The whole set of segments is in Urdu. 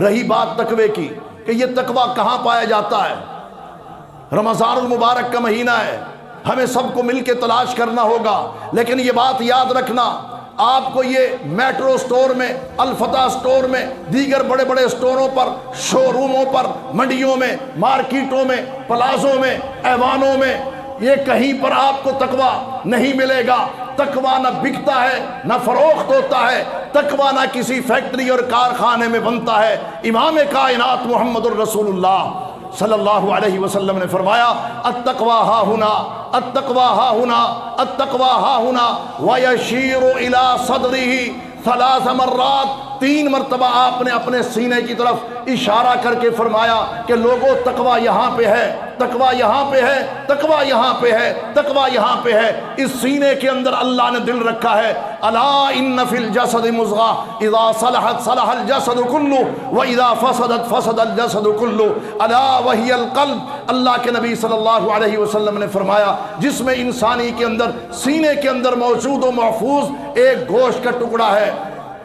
رہی بات تقوی کی کہ یہ تقوی کہاں پایا جاتا ہے، رمضان المبارک کا مہینہ ہے، ہمیں سب کو مل کے تلاش کرنا ہوگا، لیکن یہ بات یاد رکھنا، آپ کو یہ میٹرو سٹور میں، الفتح سٹور میں، دیگر بڑے بڑے سٹوروں پر، شو روموں پر، منڈیوں میں، مارکیٹوں میں، پلازوں میں، ایوانوں میں، یہ کہیں پر آپ کو تقوی نہیں ملے گا۔ تقوی نہ بکتا ہے، نہ فروخت ہوتا ہے، تقوی نہ کسی فیکٹری اور کارخانے میں بنتا ہے۔ امام کائنات محمد الرسول اللہ صلی اللہ علیہ وسلم نے فرمایا التقوی ہا ہنا، التقوی ہا ہنا، التقوی ہا ہنا، ویشیر الی صدرہ ثلاث مرات، 3 مرتبہ آپ نے اپنے سینے کی طرف اشارہ کر کے فرمایا کہ لوگوں تقوی یہاں پہ ہے، تقوی یہاں پہ ہے، تقوی یہاں پہ ہے، تقوی یہاں پہ ہے۔ اس سینے کے اندر اللہ نے دل رکھا ہے، الا ان فی الجسد مضغہ اذا صلحت صلح الجسد کلہ واذا فسدت فسد الجسد کلہ الا وہی القلب۔ اللہ کے نبی صلی اللہ علیہ وسلم نے فرمایا جسم انسانی کے اندر، سینے کے اندر موجود و محفوظ ایک گوشت کا ٹکڑا ہے،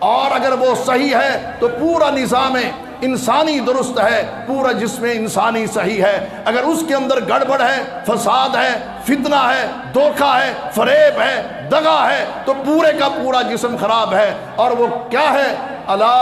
اور اگر وہ صحیح ہے تو پورا نظام انسانی درست ہے، پورا جسم انسانی صحیح ہے۔ اگر اس کے اندر گڑبڑ ہے، فساد ہے، فتنہ ہے، دھوکہ ہے، فریب ہے، دغا ہے، تو پورے کا پورا جسم خراب ہے۔ اور وہ کیا ہے؟ الا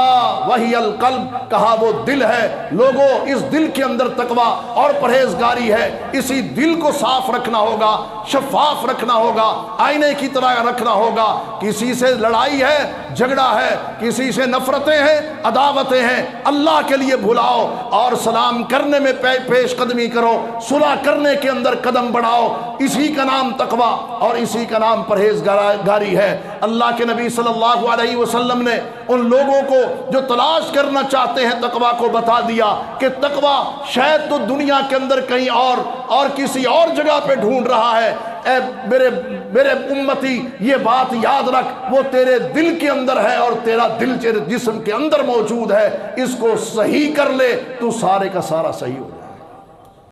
وہی القلب، کہا وہ دل ہے۔ لوگوں اس دل کے اندر تقوی اور پرہیزگاری ہے، اسی دل کو صاف رکھنا ہوگا، شفاف رکھنا ہوگا، آئینے کی طرح رکھنا ہوگا۔ کسی سے لڑائی ہے، جھگڑا ہے، کسی سے نفرتیں ہیں، عداوتیں ہیں، اللہ کے لیے بھلاؤ اور سلام کرنے میں پیش قدمی کرو، صلح کرنے کے اندر قدم بڑھاؤ۔ اسی کا نام تقوی اور اسی کا نام پرہیزگاری ہے۔ اللہ کے نبی صلی اللہ علیہ وسلم نے ان لوگوں کو جو تلاش کرنا چاہتے ہیں تقوی کو بتا دیا کہ تقوی شاید تو دنیا کے اندر کہیں اور کسی اور جگہ پہ ڈھونڈ رہا ہے۔ اے میرے امتی، یہ بات یاد رکھ، وہ تیرے دل کے اندر ہے اور تیرا دل تیرے جسم کے اندر موجود ہے۔ اس کو صحیح کر لے تو سارے کا سارا صحیح ہو۔